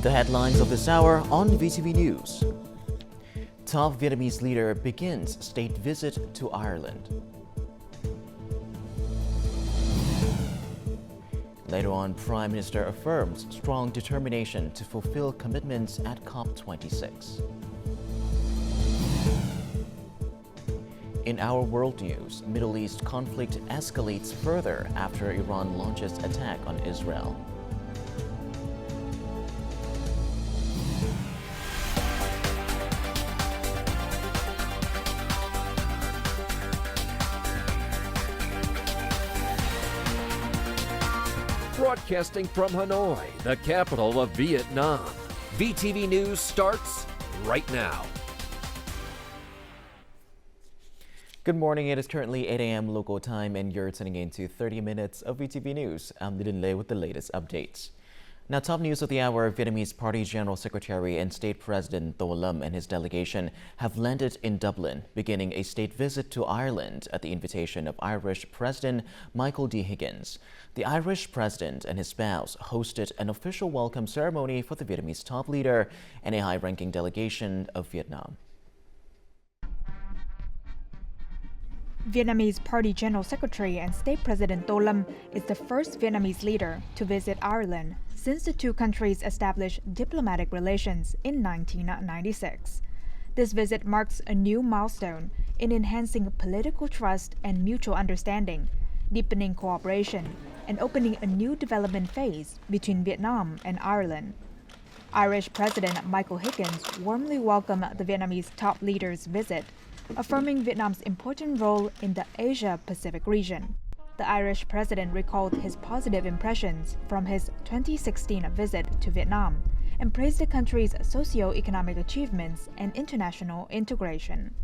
The headlines of this hour on VTV News. Top Vietnamese leader begins state visit to Ireland. Later on, Prime Minister affirms strong determination to fulfill commitments at COP26. In our world news, Middle East conflict escalates further after Iran launches attack on Israel. Broadcasting from Hanoi, the capital of Vietnam. VTV News starts right now. Good morning. It is currently 8 a.m. local time and you're tuning in to 30 minutes of VTV News. I'm Linh Lê with the latest updates. Now, top news of the hour, Vietnamese Party General Secretary and State President Tô Lâm and his delegation have landed in Dublin, beginning a state visit to Ireland at the invitation of Irish President Michael D. Higgins. The Irish president and his spouse hosted an official welcome ceremony for the Vietnamese top leader and a high-ranking delegation of Vietnam. Vietnamese Party General Secretary and State President Tô Lâm is the first Vietnamese leader to visit Ireland since the two countries established diplomatic relations in 1996. This visit marks a new milestone in enhancing political trust and mutual understanding, deepening cooperation, and opening a new development phase between Vietnam and Ireland. Irish President Michael Higgins warmly welcomed the Vietnamese top leader's visit, affirming Vietnam's important role in the Asia-Pacific region. The Irish president recalled his positive impressions from his 2016 visit to Vietnam and praised the country's socio-economic achievements and international integration.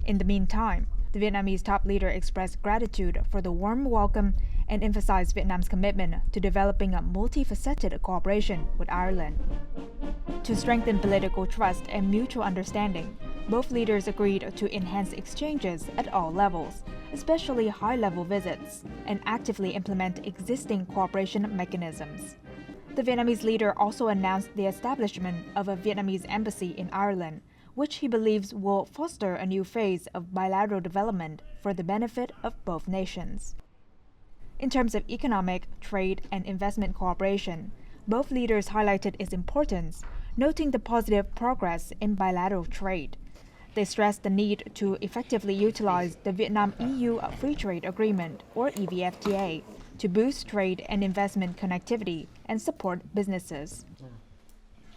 In the meantime, the Vietnamese top leader expressed gratitude for the warm welcome and emphasized Vietnam's commitment to developing a multifaceted cooperation with Ireland. To strengthen political trust and mutual understanding, both leaders agreed to enhance exchanges at all levels, especially high-level visits, and actively implement existing cooperation mechanisms. The Vietnamese leader also announced the establishment of a Vietnamese embassy in Ireland, which he believes will foster a new phase of bilateral development for the benefit of both nations. In terms of economic, trade, and investment cooperation, both leaders highlighted its importance, noting the positive progress in bilateral trade. They stressed the need to effectively utilize the Vietnam-EU Free Trade Agreement, or EVFTA, to boost trade and investment connectivity and support businesses.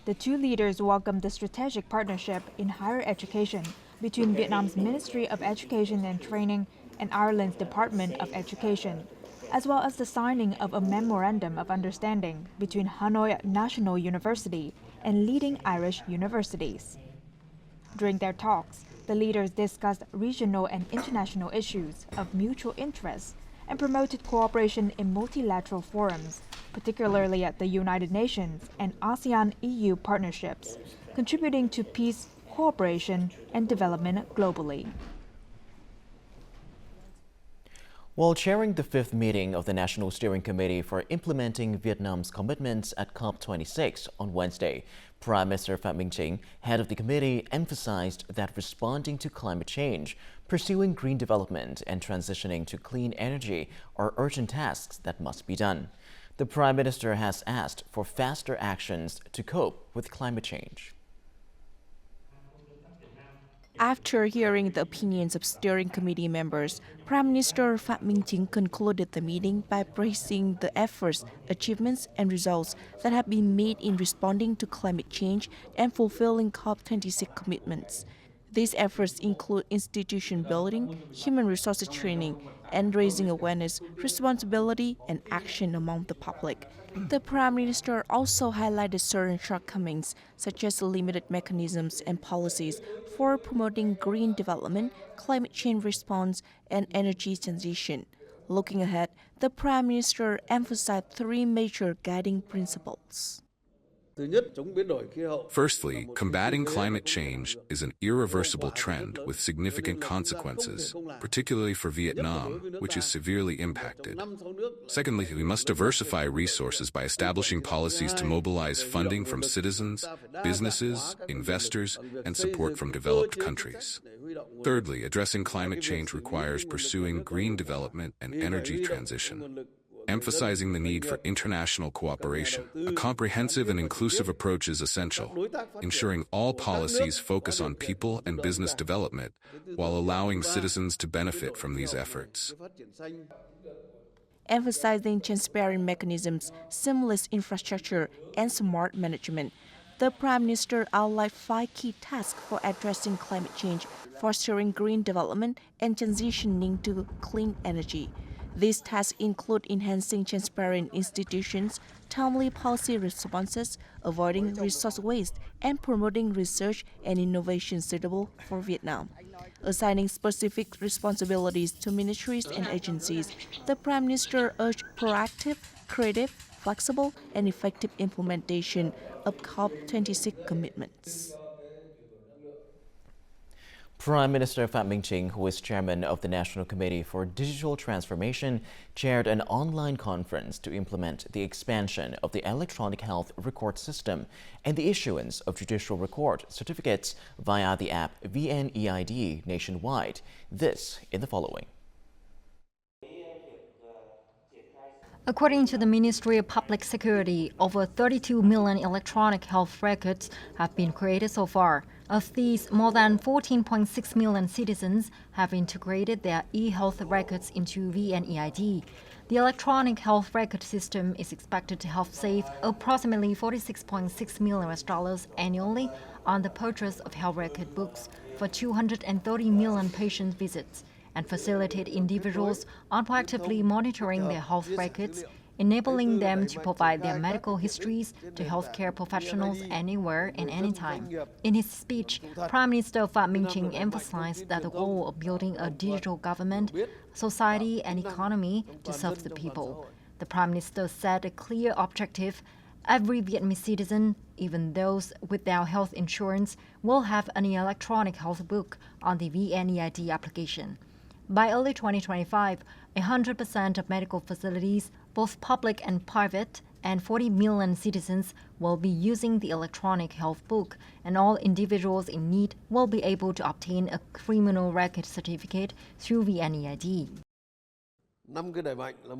The two leaders welcomed the strategic partnership in higher education between Vietnam's Ministry of Education and Training and Ireland's Department of Education, as well as the signing of a Memorandum of Understanding between Hanoi National University and leading Irish universities. During their talks, the leaders discussed regional and international issues of mutual interest and promoted cooperation in multilateral forums, particularly at the United Nations and ASEAN-EU partnerships, contributing to peace, cooperation, and development globally. While chairing the fifth meeting of the National Steering Committee for implementing Vietnam's commitments at COP26 on Wednesday, Prime Minister Phạm Minh Chính, head of the committee, emphasized that responding to climate change, pursuing green development, and transitioning to clean energy are urgent tasks that must be done. The Prime Minister has asked for faster actions to cope with climate change. After hearing the opinions of steering committee members, Prime Minister Phạm Minh Chính concluded the meeting by praising the efforts, achievements, and results that have been made in responding to climate change and fulfilling COP26 commitments. These efforts include institution building, human resources training, and raising awareness, responsibility, and action among the public. The Prime Minister also highlighted certain shortcomings, such as limited mechanisms and policies for promoting green development, climate change response, and energy transition. Looking ahead, the Prime Minister emphasized three major guiding principles. Firstly, combating climate change is an irreversible trend with significant consequences, particularly for Vietnam, which is severely impacted. Secondly, we must diversify resources by establishing policies to mobilize funding from citizens, businesses, investors, and support from developed countries. Thirdly, addressing climate change requires pursuing green development and energy transition, emphasizing the need for international cooperation. A comprehensive and inclusive approach is essential, ensuring all policies focus on people and business development while allowing citizens to benefit from these efforts. Emphasizing transparent mechanisms, seamless infrastructure, and smart management, the Prime Minister outlined 5 key tasks for addressing climate change, fostering green development, and transitioning to clean energy. These tasks include enhancing transparent institutions, timely policy responses, avoiding resource waste, and promoting research and innovation suitable for Vietnam. Assigning specific responsibilities to ministries and agencies, the Prime Minister urged proactive, creative, flexible, and effective implementation of COP26 commitments. Prime Minister Phie, who is chairman of the National Committee for Digital Transformation, chaired an online conference to implement the expansion of the electronic health record system and the issuance of judicial record certificates via the app VNeID nationwide. This in the following. According to the Ministry of Public Security, over 32 million electronic health records have been created so far. Of these, more than 14.6 million citizens have integrated their e-health records into VNeID. The electronic health record system is expected to help save approximately $46.6 million annually on the purchase of health record books for 230 million patient visits, and facilitate individuals on proactively monitoring their health records, enabling them to provide their medical histories to healthcare professionals anywhere and anytime. In his speech, Prime Minister Phie emphasized that the goal of building a digital government, society, and economy to serve the people. The Prime Minister set a clear objective: every Vietnamese citizen, even those without health insurance, will have an electronic health book on the VNeID application. By early 2025, 100% of medical facilities, both public and private, and 40 million citizens will be using the electronic health book, and all individuals in need will be able to obtain a criminal record certificate through VNeID.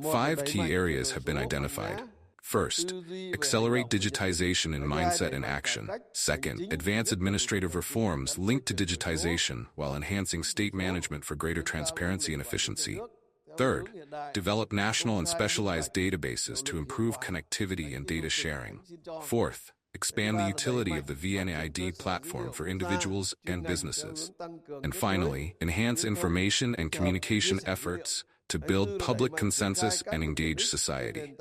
5 key areas have been identified. First, accelerate digitization in mindset and action. Second, advance administrative reforms linked to digitization while enhancing state management for greater transparency and efficiency. Third, develop national and specialized databases to improve connectivity and data sharing. Fourth, expand the utility of the VNeID platform for individuals and businesses. And finally, enhance information and communication efforts to build public consensus and engage society.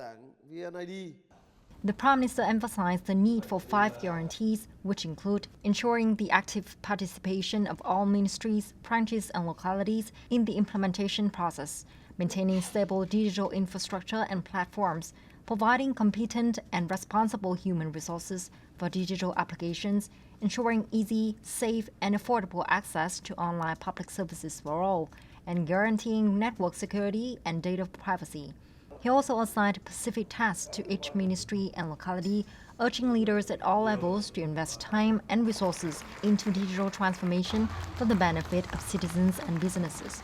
The Prime Minister emphasized the need for 5 guarantees, which include ensuring the active participation of all ministries, branches, and localities in the implementation process, maintaining stable digital infrastructure and platforms, providing competent and responsible human resources for digital applications, ensuring easy, safe, and affordable access to online public services for all, and guaranteeing network security and data privacy. He also assigned specific tasks to each ministry and locality, urging leaders at all levels to invest time and resources into digital transformation for the benefit of citizens and businesses.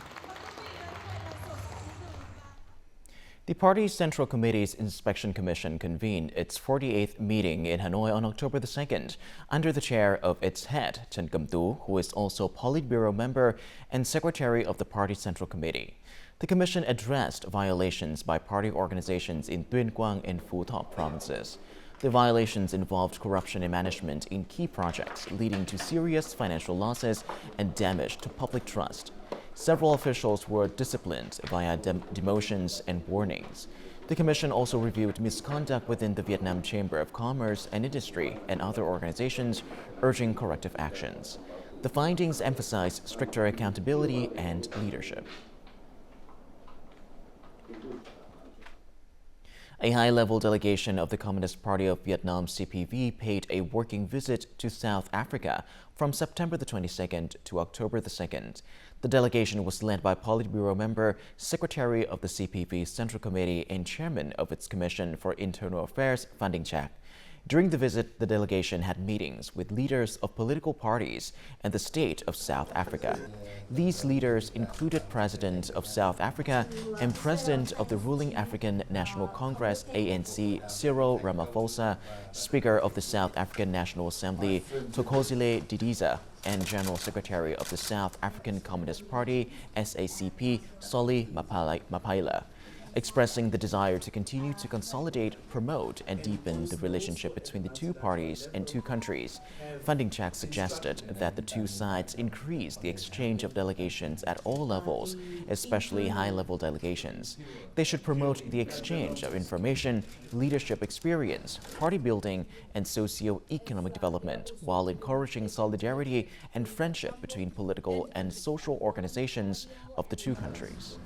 The party's Central Committee's Inspection Commission convened its 48th meeting in Hanoi on October the 2nd, under the chair of its head, Chen Kum-tu, who is also Politburo member and secretary of the party's Central Committee. The commission addressed violations by party organizations in Tuyên Quang and Phu Thọ provinces. The violations involved corruption in management in key projects, leading to serious financial losses and damage to public trust. Several officials were disciplined via demotions and warnings. The commission also reviewed misconduct within the Vietnam Chamber of Commerce and Industry and other organizations, urging corrective actions. The findings emphasized stricter accountability and leadership. A high-level delegation of the Communist Party of Vietnam CPV paid a working visit to South Africa from September the 22nd to October the 2nd. The delegation was led by Politburo member, Secretary of the CPV Central Committee and Chairman of its Commission for Internal Affairs, Phan Đình Trạc. During the visit, the delegation had meetings with leaders of political parties and the state of South Africa. These leaders included President of South Africa and President of the ruling African National Congress ANC Cyril Ramaphosa, Speaker of the South African National Assembly Thokozile Didiza, and General Secretary of the South African Communist Party SACP Solly Mapaila. Expressing the desire to continue to consolidate, promote, and deepen the relationship between the two parties and two countries, Phan Đình Trạc suggested that the two sides increase the exchange of delegations at all levels, especially high-level delegations. They should promote the exchange of information, leadership experience, party building, and socio-economic development, while encouraging solidarity and friendship between political and social organizations of the two countries.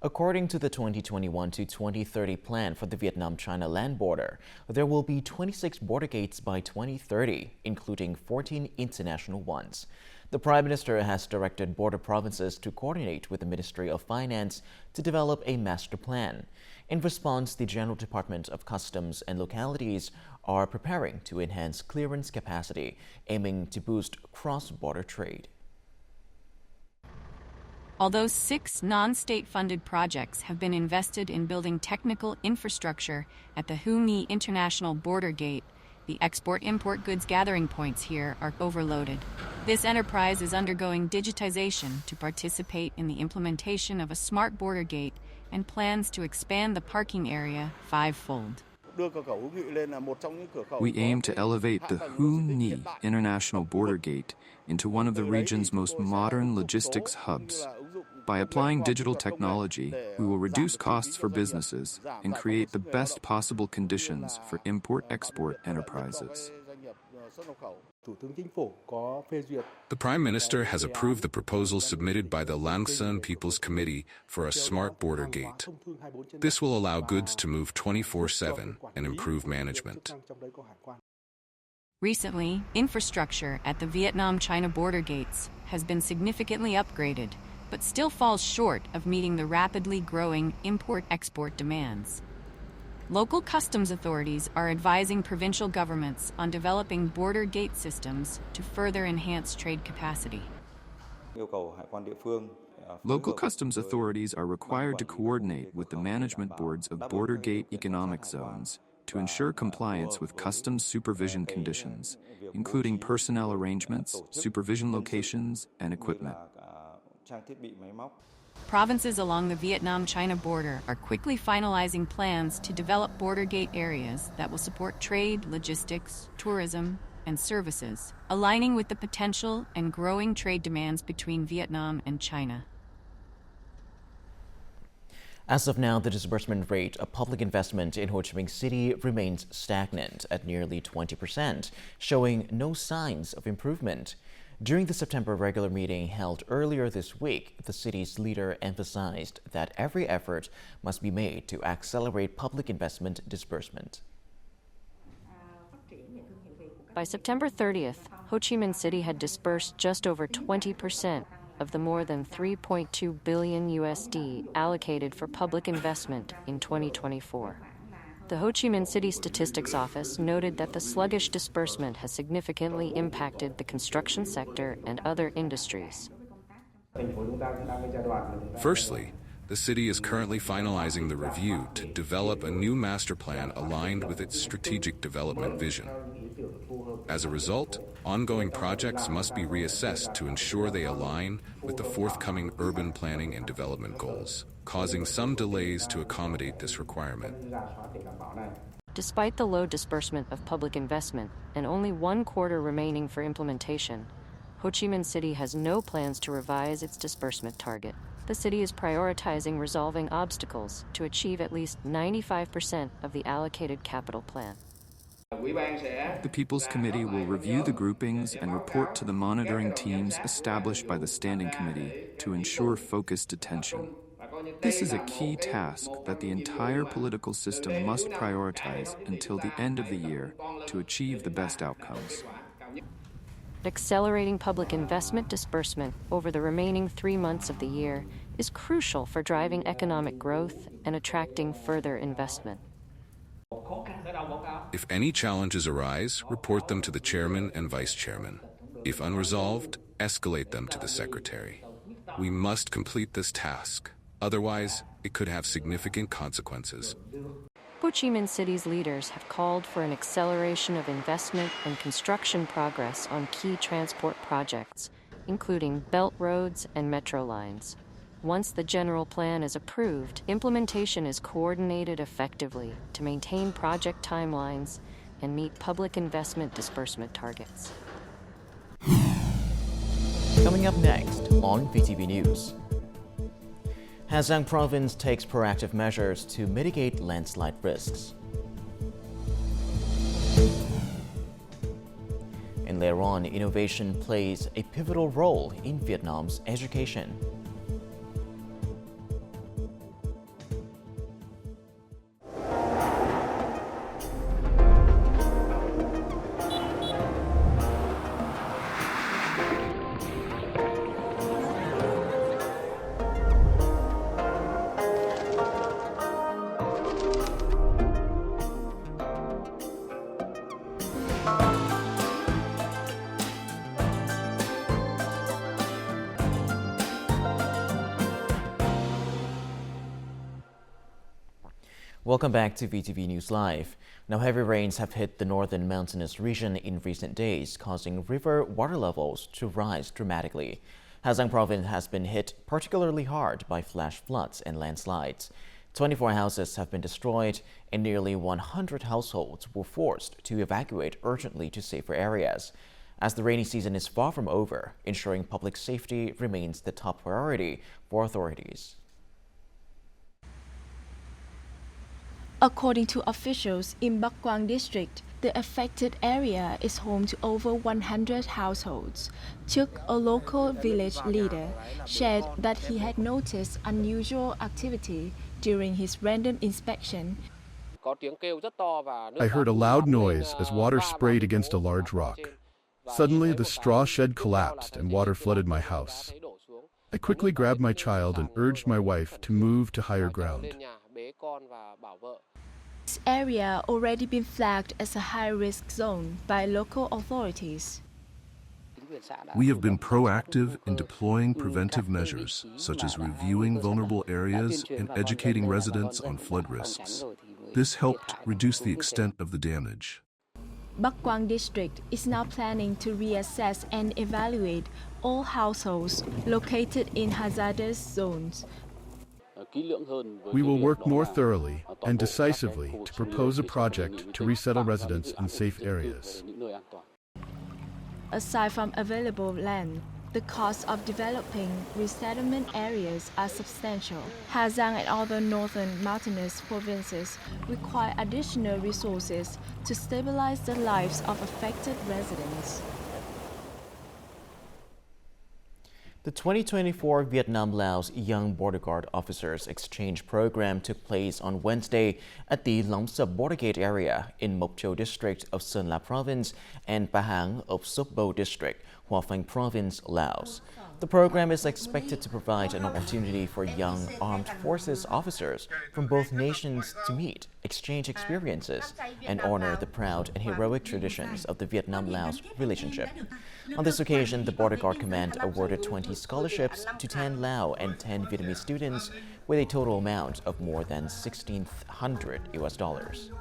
According to the 2021 to 2030 plan for the Vietnam-China land border, there will be 26 border gates by 2030, including 14 international ones. The Prime Minister has directed border provinces to coordinate with the Ministry of Finance to develop a master plan. In response, the General Department of Customs and localities are preparing to enhance clearance capacity, aiming to boost cross-border trade. Although 6 non-state-funded projects have been invested in building technical infrastructure at the Hue My International Border Gate, the export-import goods gathering points here are overloaded. This enterprise is undergoing digitization to participate in the implementation of a smart border gate and plans to expand the parking area 5-fold. We aim to elevate the Hue My International Border Gate into one of the region's most modern logistics hubs. By applying digital technology, we will reduce costs for businesses and create the best possible conditions for import-export enterprises. The Prime Minister has approved the proposal submitted by the Lang Son People's Committee for a smart border gate. This will allow goods to move 24/7 and improve management. Recently, infrastructure at the Vietnam-China border gates has been significantly upgraded, but still falls short of meeting the rapidly growing import-export demands. Local customs authorities are advising provincial governments on developing border gate systems to further enhance trade capacity. Local customs authorities are required to coordinate with the management boards of border gate economic zones to ensure compliance with customs supervision conditions, including personnel arrangements, supervision locations, and equipment. Provinces along the Vietnam-China border are quickly finalizing plans to develop border gate areas that will support trade, logistics, tourism, and services, aligning with the potential and growing trade demands between Vietnam and China. As of now, the disbursement rate of public investment in Ho Chi Minh City remains stagnant at nearly 20%, showing no signs of improvement. During the September regular meeting held earlier this week, the city's leader emphasized that every effort must be made to accelerate public investment disbursement. By September 30th, Ho Chi Minh City had disbursed just over 20% of the more than $3.2 billion USD allocated for public investment in 2024. The Ho Chi Minh City Statistics Office noted that the sluggish disbursement has significantly impacted the construction sector and other industries. Firstly, the city is currently finalizing the review to develop a new master plan aligned with its strategic development vision. As a result, ongoing projects must be reassessed to ensure they align with the forthcoming urban planning and development goals, causing some delays to accommodate this requirement. Despite the low disbursement of public investment and only 1 quarter remaining for implementation, Ho Chi Minh City has no plans to revise its disbursement target. The city is prioritizing resolving obstacles to achieve at least 95% of the allocated capital plan. The People's Committee will review the groupings and report to the monitoring teams established by the Standing Committee to ensure focused attention. This is a key task that the entire political system must prioritize until the end of the year to achieve the best outcomes. Accelerating public investment disbursement over the remaining 3 months of the year is crucial for driving economic growth and attracting further investment. If any challenges arise, report them to the chairman and vice chairman. If unresolved, escalate them to the secretary. We must complete this task. Otherwise, it could have significant consequences. Ho Chi Minh City's leaders have called for an acceleration of investment and construction progress on key transport projects, including belt roads and metro lines. Once the general plan is approved, implementation is coordinated effectively to maintain project timelines and meet public investment disbursement targets. Coming up next on VTV News. Ha Giang Province takes proactive measures to mitigate landslide risks. And later on, innovation plays a pivotal role in Vietnam's education. Welcome back to VTV News Live. Now, heavy rains have hit the northern mountainous region in recent days, causing river water levels to rise dramatically. Ha Giang Province has been hit particularly hard by flash floods and landslides. 24 houses have been destroyed and nearly 100 households were forced to evacuate urgently to safer areas. As the rainy season is far from over, ensuring public safety remains the top priority for authorities. According to officials in Bắc Quang district, the affected area is home to over 100 households. Chuk, a local village leader, shared that he had noticed unusual activity during his random inspection. I heard a loud noise as water sprayed against a large rock. Suddenly, the straw shed collapsed and water flooded my house. I quickly grabbed my child and urged my wife to move to higher ground. This area already been flagged as a high-risk zone by local authorities. We have been proactive in deploying preventive measures, such as reviewing vulnerable areas and educating residents on flood risks. This helped reduce the extent of the damage. Bắc Quang district is now planning to reassess and evaluate all households located in hazardous zones. We will work more thoroughly and decisively to propose a project to resettle residents in safe areas. Aside from available land, the costs of developing resettlement areas are substantial. Ha Giang and other northern mountainous provinces require additional resources to stabilize the lives of affected residents. The 2024 Vietnam-Laos Young Border Guard Officers Exchange Program took place on Wednesday at the Long Sập Border Gate area in Mộc Châu District of Sơn La Province and Pahang of Suc Bo District, Hoa Phan Province, Laos. The program is expected to provide an opportunity for young armed forces officers from both nations to meet, exchange experiences, and honor the proud and heroic traditions of the Vietnam-Laos relationship. On this occasion, the Border Guard Command awarded 20 scholarships to 10 Lao and 10 Vietnamese students with a total amount of more than $1,600.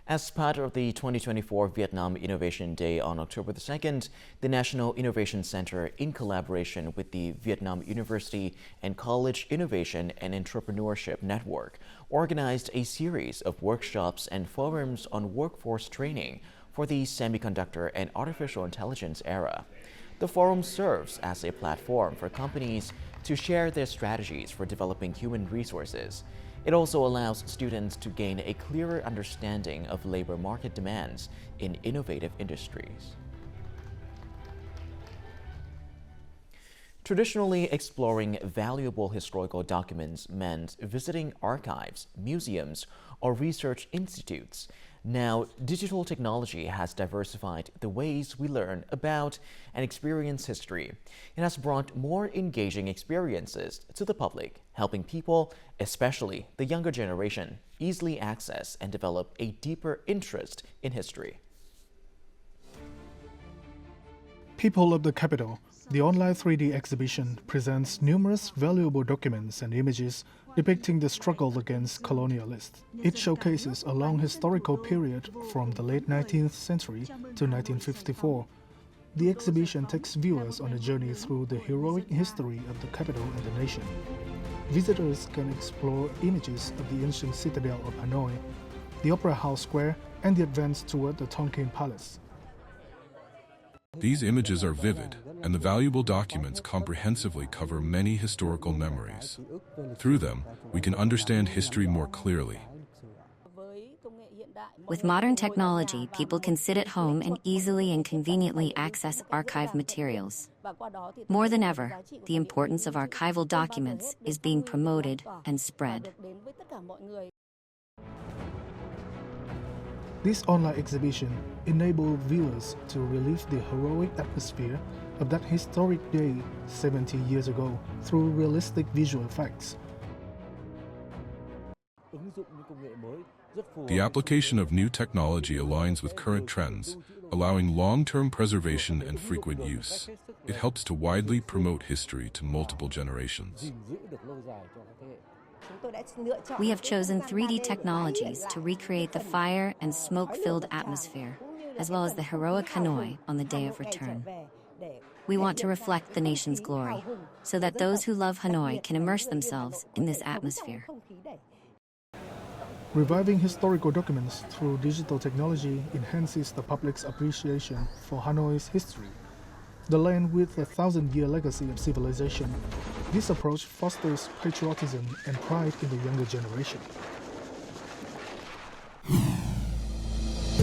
As part of the 2024 Vietnam Innovation Day on October the 2nd, the National Innovation Center, in collaboration with the Vietnam University and College Innovation and Entrepreneurship Network, organized a series of workshops and forums on workforce training for the semiconductor and artificial intelligence era. The forum serves as a platform for companies to share their strategies for developing human resources. It also allows students to gain a clearer understanding of labor market demands in innovative industries. Traditionally, exploring valuable historical documents meant visiting archives, museums, or research institutes. Now, digital technology has diversified the ways we learn about and experience history. It has brought more engaging experiences to the public, helping people, especially the younger generation, easily access and develop a deeper interest in history. People of the Capital, the online 3D exhibition presents numerous valuable documents and images depicting the struggle against colonialists. It showcases a long historical period from the late 19th century to 1954. The exhibition takes viewers on a journey through the heroic history of the capital and the nation. Visitors can explore images of the ancient citadel of Hanoi, the Opera House Square, and the advance toward the Tonkin Palace. These images are vivid, and the valuable documents comprehensively cover many historical memories. Through them, we can understand history more clearly. With modern technology, people can sit at home and easily and conveniently access archive materials. More than ever, the importance of archival documents is being promoted and spread. This online exhibition enables viewers to relive the heroic atmosphere of that historic day 70 years ago through realistic visual effects. The application of new technology aligns with current trends, allowing long-term preservation and frequent use. It helps to widely promote history to multiple generations. We have chosen 3D technologies to recreate the fire and smoke-filled atmosphere, as well as the heroic Hanoi on the day of return. We want to reflect the nation's glory, so that those who love Hanoi can immerse themselves in this atmosphere. Reviving historical documents through digital technology enhances the public's appreciation for Hanoi's history, the land with a 1,000-year legacy of civilization. This approach fosters patriotism and pride in the younger generation.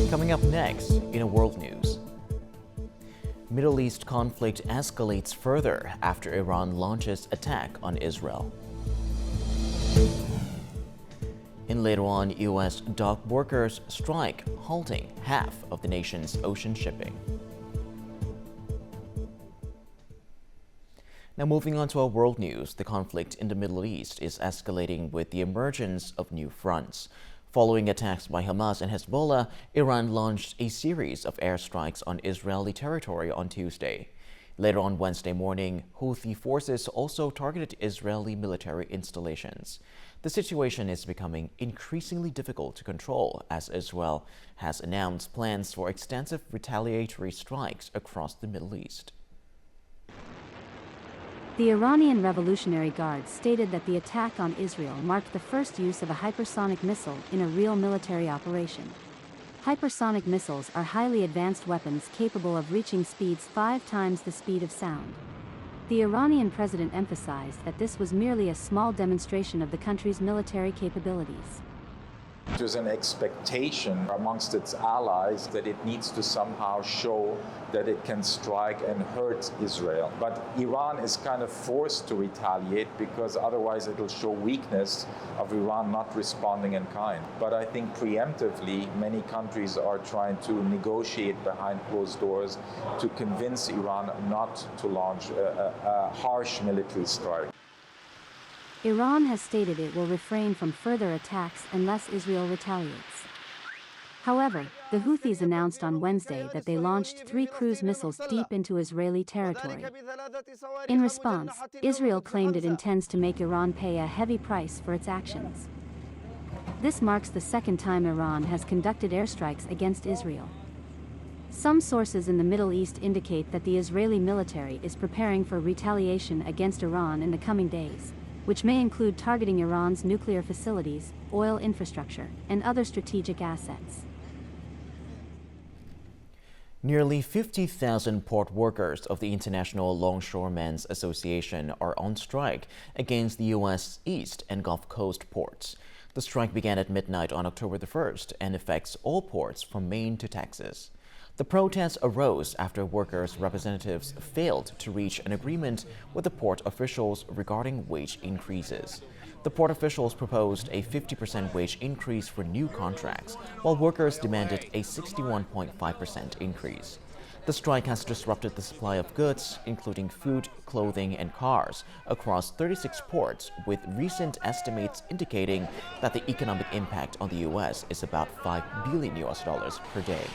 Coming up next in a world news. Middle East conflict escalates further after Iran launches attack on Israel. And later on, U.S. dock workers strike, halting half of the nation's ocean shipping. Now moving on to our world news, the conflict in the Middle East is escalating with the emergence of new fronts. Following attacks by Hamas and Hezbollah, Iran launched a series of airstrikes on Israeli territory on Tuesday. Later on Wednesday morning, Houthi forces also targeted Israeli military installations. The situation is becoming increasingly difficult to control as Israel has announced plans for extensive retaliatory strikes across the Middle East. The Iranian Revolutionary Guard stated that the attack on Israel marked the first use of a hypersonic missile in a real military operation. Hypersonic missiles are highly advanced weapons capable of reaching speeds 5 times the speed of sound. The Iranian president emphasized that this was merely a small demonstration of the country's military capabilities. There's an expectation amongst its allies that it needs to somehow show that it can strike and hurt Israel. But Iran is kind of forced to retaliate because otherwise it'll show weakness of Iran not responding in kind. But I think preemptively, many countries are trying to negotiate behind closed doors to convince Iran not to launch a harsh military strike. Iran has stated it will refrain from further attacks unless Israel retaliates. However, the Houthis announced on Wednesday that they launched 3 cruise missiles deep into Israeli territory. In response, Israel claimed it intends to make Iran pay a heavy price for its actions. This marks the second time Iran has conducted airstrikes against Israel. Some sources in the Middle East indicate that the Israeli military is preparing for retaliation against Iran in the coming days, which may include targeting Iran's nuclear facilities, oil infrastructure, and other strategic assets. Nearly 50,000 port workers of the International Longshoremen's Association are on strike against the U.S. East and Gulf Coast ports. The strike began at midnight on October the 1st and affects all ports from Maine to Texas. The protests arose after workers' representatives failed to reach an agreement with the port officials regarding wage increases. The port officials proposed a 50% wage increase for new contracts, while workers demanded a 61.5% increase. The strike has disrupted the supply of goods, including food, clothing, and cars, across 36 ports, with recent estimates indicating that the economic impact on the U.S. is about $5 billion per day.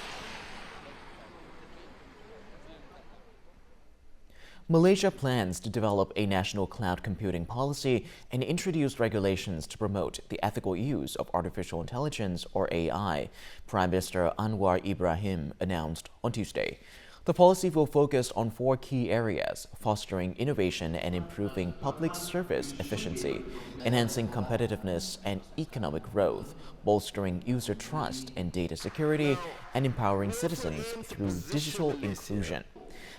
Malaysia plans to develop a national cloud computing policy and introduce regulations to promote the ethical use of artificial intelligence, or AI, Prime Minister Anwar Ibrahim announced on Tuesday. The policy will focus on 4 key areas: fostering innovation and improving public service efficiency, enhancing competitiveness and economic growth, bolstering user trust and data security, and empowering citizens through digital inclusion.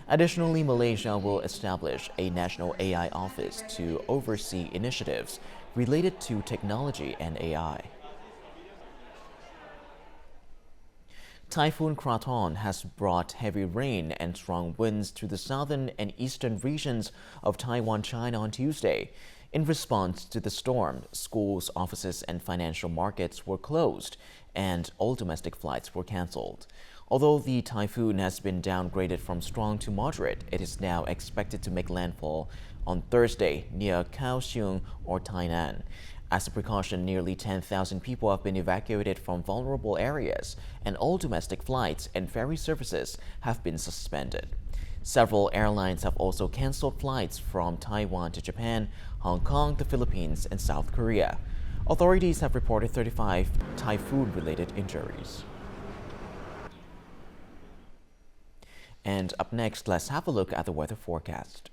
Additionally, Malaysia will establish a national AI office to oversee initiatives related to technology and AI. Typhoon Krathon has brought heavy rain and strong winds to the southern and eastern regions of Taiwan, China on Tuesday. In response to the storm, schools, offices, and financial markets were closed, and all domestic flights were canceled. Although the typhoon has been downgraded from strong to moderate, it is now expected to make landfall on Thursday near Kaohsiung or Tainan. As a precaution, nearly 10,000 people have been evacuated from vulnerable areas, and all domestic flights and ferry services have been suspended. Several airlines have also canceled flights from Taiwan to Japan, Hong Kong, the Philippines, and South Korea. Authorities have reported 35 typhoon-related injuries. And up next, let's have a look at the weather forecast.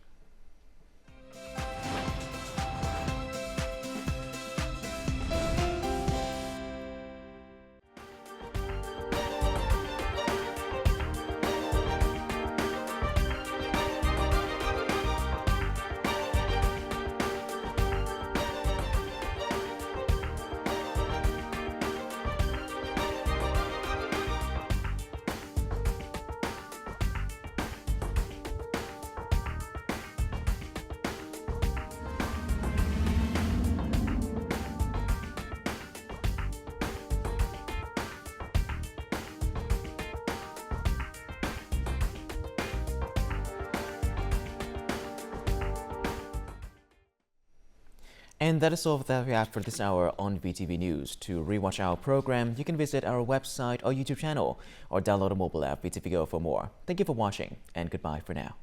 And that is all that we have for this hour on VTV News. To rewatch our program, you can visit our website or YouTube channel or download a mobile app VTVgo for more. Thank you for watching, and goodbye for now.